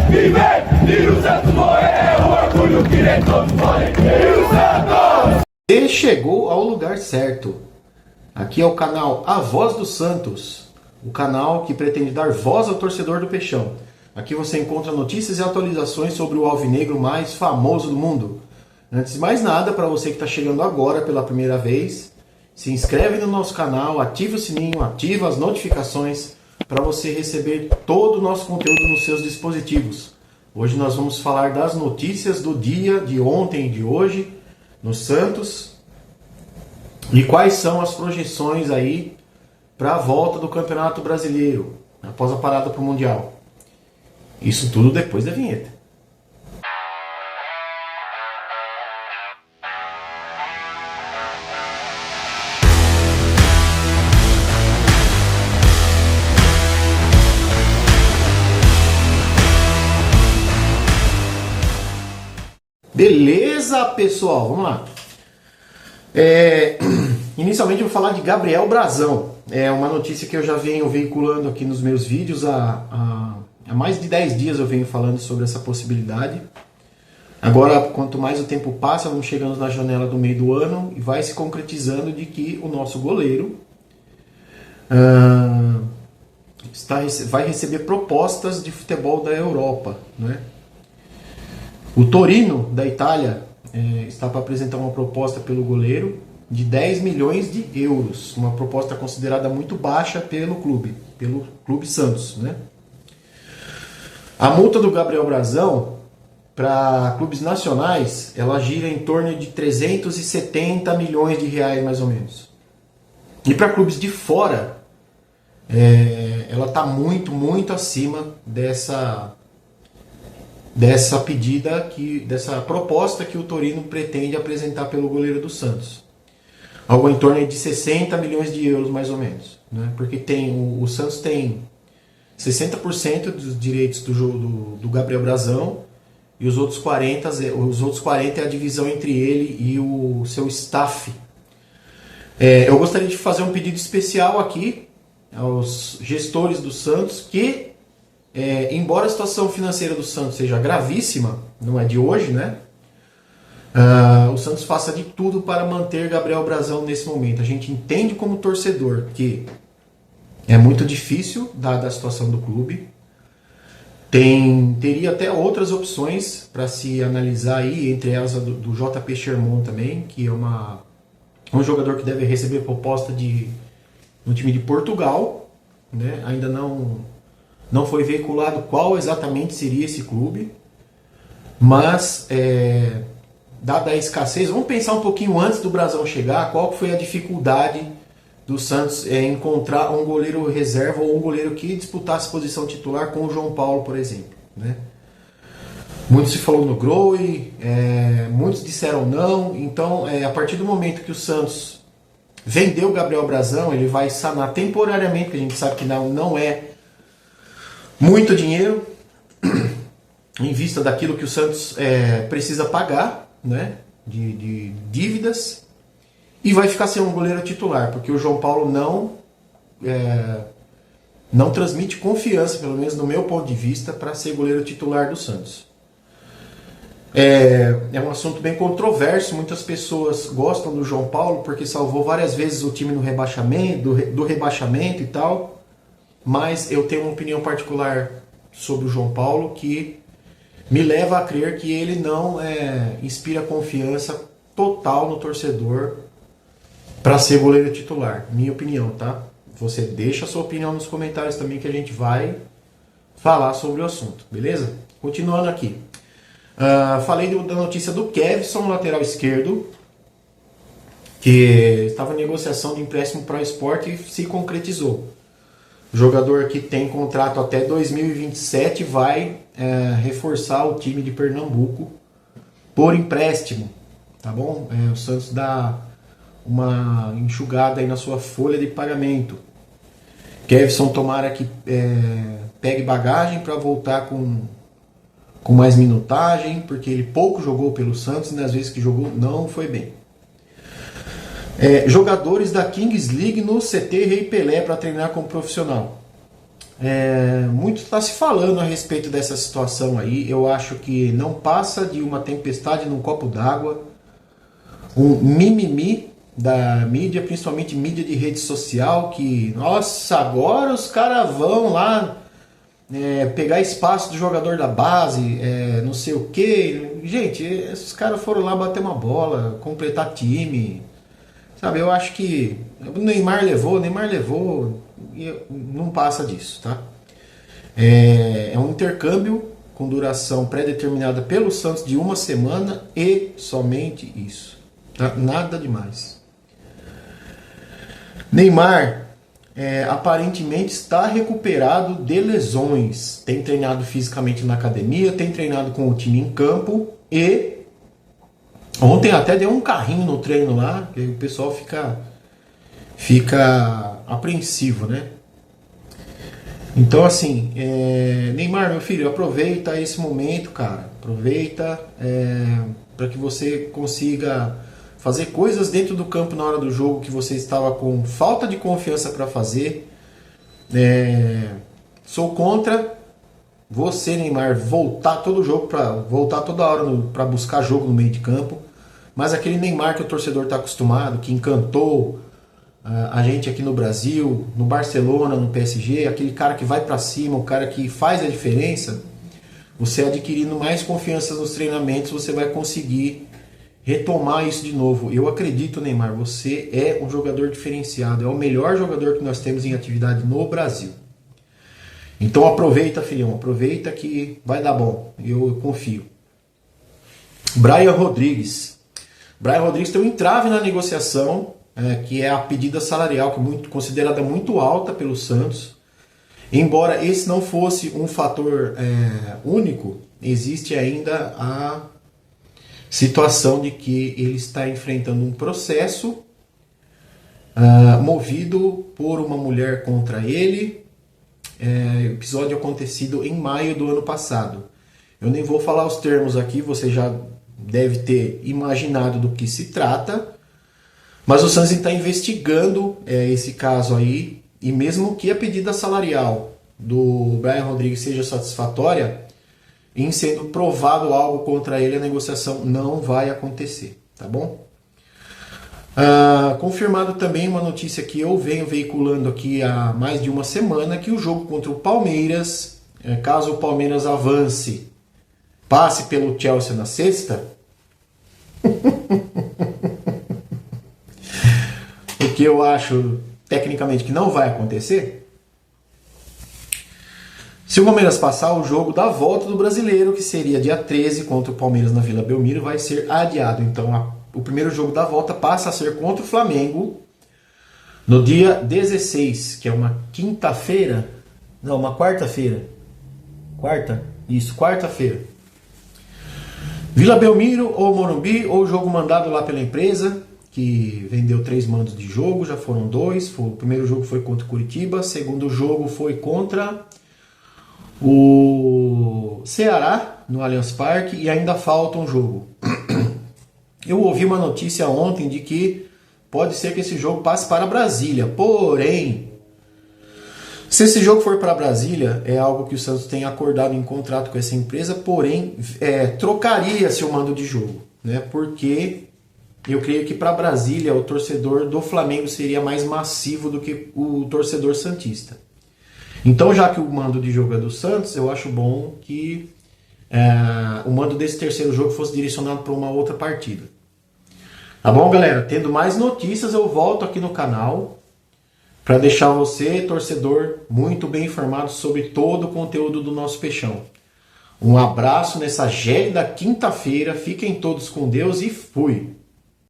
viver, e o Santos morrer, o orgulho que nem todos podem ter, e o Santos! Ele chegou ao lugar certo. Aqui é o canal A Voz do Santos, o canal que pretende dar voz ao torcedor do Peixão. Aqui você encontra notícias e atualizações sobre o alvinegro mais famoso do mundo. Antes de mais nada, para você que está chegando agora pela primeira vez, se inscreve no nosso canal, ativa o sininho, ativa as notificações para você receber todo o nosso conteúdo nos seus dispositivos. Hoje nós vamos falar das notícias do dia, de ontem e de hoje, no Santos, e quais são as projeções aí para a volta do Campeonato Brasileiro, após a parada para o Mundial. Isso tudo depois da vinheta. Beleza, pessoal? Vamos lá. Inicialmente eu vou falar de Gabriel Brazão. É uma notícia que eu já venho veiculando aqui nos meus vídeos há mais de 10 dias eu venho falando sobre essa possibilidade. Agora, quanto mais o tempo passa, vamos chegando na janela do meio do ano e vai se concretizando de que o nosso goleiro vai receber propostas de futebol da Europa, né? O Torino, da Itália, está para apresentar uma proposta pelo goleiro de 10 milhões de euros. Uma proposta considerada muito baixa pelo Clube Santos, né? A multa do Gabriel Brazão, para clubes nacionais, ela gira em torno de 370 milhões de reais, mais ou menos. E para clubes de fora, ela está muito, muito acima dessa dessa proposta que o Torino pretende apresentar pelo goleiro do Santos. Algo em torno de 60 milhões de euros, mais ou menos, né? Porque o Santos tem 60% dos direitos do jogo do Gabriel Brazão e os outros 40% é a divisão entre ele e o seu staff. Eu gostaria de fazer um pedido especial aqui aos gestores do Santos que, embora a situação financeira do Santos seja gravíssima, não é de hoje, né? O Santos faça de tudo para manter Gabriel Brazão nesse momento. A gente entende como torcedor que é muito difícil, dada a situação do clube. Teria até outras opções para se analisar aí, entre elas a do JP Sherman também, que é um jogador que deve receber proposta no time de Portugal, né? Ainda não foi veiculado qual exatamente seria esse clube, mas dada a escassez, vamos pensar um pouquinho antes do Brazão chegar, qual foi a dificuldade do Santos encontrar um goleiro reserva ou um goleiro que disputasse posição titular com o João Paulo, por exemplo, né? Muito se falou no Grohe, muitos disseram não, então a partir do momento que o Santos vendeu o Gabriel Brazão, ele vai sanar temporariamente, porque a gente sabe que não é muito dinheiro em vista daquilo que o Santos precisa pagar, né, de dívidas, e vai ficar sem um goleiro titular, porque o João Paulo não transmite confiança, pelo menos no meu ponto de vista, para ser goleiro titular do Santos. É um assunto bem controverso, muitas pessoas gostam do João Paulo porque salvou várias vezes o time no rebaixamento, do rebaixamento e tal, mas eu tenho uma opinião particular sobre o João Paulo que me leva a crer que ele não inspira confiança total no torcedor para ser goleiro titular. Minha opinião, tá? Você deixa a sua opinião nos comentários também que a gente vai falar sobre o assunto, beleza? Continuando aqui. Falei da notícia do Kevson, lateral esquerdo, que estava em negociação de empréstimo para o Sport e se concretizou. O jogador que tem contrato até 2027 vai reforçar o time de Pernambuco por empréstimo, tá bom? O Santos dá uma enxugada aí na sua folha de pagamento. Kevson tomara que pegue bagagem para voltar com mais minutagem, porque ele pouco jogou pelo Santos e nas vezes que jogou não foi bem. Jogadores da Kings League no CT Rei Pelé para treinar como profissional. Muito está se falando a respeito dessa situação aí. Eu acho que não passa de uma tempestade num copo d'água, um mimimi da mídia, principalmente mídia de rede social, que, nossa, agora os caras vão lá pegar espaço do jogador da base, não sei o que. Gente, esses caras foram lá bater uma bola, completar time, sabe? Eu acho que o Neymar levou, e não passa disso, tá? É um intercâmbio com duração pré-determinada pelo Santos de uma semana e somente isso, tá? Nada demais. Neymar aparentemente está recuperado de lesões. Tem treinado fisicamente na academia, tem treinado com o time em campo e ontem até deu um carrinho no treino lá, que o pessoal fica apreensivo, né? Então assim, Neymar, meu filho, aproveita esse momento, cara. Aproveita para que você consiga fazer coisas dentro do campo na hora do jogo que você estava com falta de confiança para fazer. Sou contra você, Neymar, voltar todo jogo voltar toda hora para buscar jogo no meio de campo. Mas aquele Neymar que o torcedor está acostumado, que encantou a gente aqui no Brasil, no Barcelona, no PSG, aquele cara que vai para cima, o cara que faz a diferença, você adquirindo mais confiança nos treinamentos, você vai conseguir retomar isso de novo. Eu acredito, Neymar, você é um jogador diferenciado, é o melhor jogador que nós temos em atividade no Brasil. Então aproveita, filhão, aproveita que vai dar bom, eu confio. Brian Rodrigues tem um entrave na negociação, que é a pedida salarial, que é considerada muito alta pelo Santos. Embora esse não fosse um fator único, existe ainda a situação de que ele está enfrentando um processo movido por uma mulher contra ele, episódio acontecido em maio do ano passado. Eu nem vou falar os termos aqui, você já deve ter imaginado do que se trata, mas o Santos está investigando esse caso aí, e mesmo que a pedida salarial do Brian Rodrigues seja satisfatória, em sendo provado algo contra ele, a negociação não vai acontecer, tá bom? Confirmado também uma notícia que eu venho veiculando aqui há mais de uma semana, que o jogo contra o Palmeiras, caso o Palmeiras avance, passe pelo Chelsea na sexta, o que eu acho tecnicamente que não vai acontecer. Se o Palmeiras passar, o jogo da volta do Brasileiro, que seria dia 13 contra o Palmeiras na Vila Belmiro, vai ser adiado. Então o primeiro jogo da volta passa a ser contra o Flamengo no dia 16, que é uma quinta-feira. Não, uma quarta-feira. Quarta-feira. Vila Belmiro ou Morumbi, ou jogo mandado lá pela empresa, que vendeu 3 mandos de jogo, já foram 2. O primeiro jogo foi contra o Curitiba, o segundo jogo foi contra o Ceará, no Allianz Parque, e ainda falta um jogo. Eu ouvi uma notícia ontem de que pode ser que esse jogo passe para Brasília, porém, se esse jogo for para Brasília, é algo que o Santos tem acordado em contrato com essa empresa, porém, trocaria-se o mando de jogo, né? Porque eu creio que para Brasília o torcedor do Flamengo seria mais massivo do que o torcedor santista. Então, já que o mando de jogo é do Santos, eu acho bom que o mando desse terceiro jogo fosse direcionado para uma outra partida. Tá bom, galera? Tendo mais notícias, eu volto aqui no canal para deixar você, torcedor, muito bem informado sobre todo o conteúdo do nosso Peixão. Um abraço nessa gélida quinta-feira, fiquem todos com Deus e fui!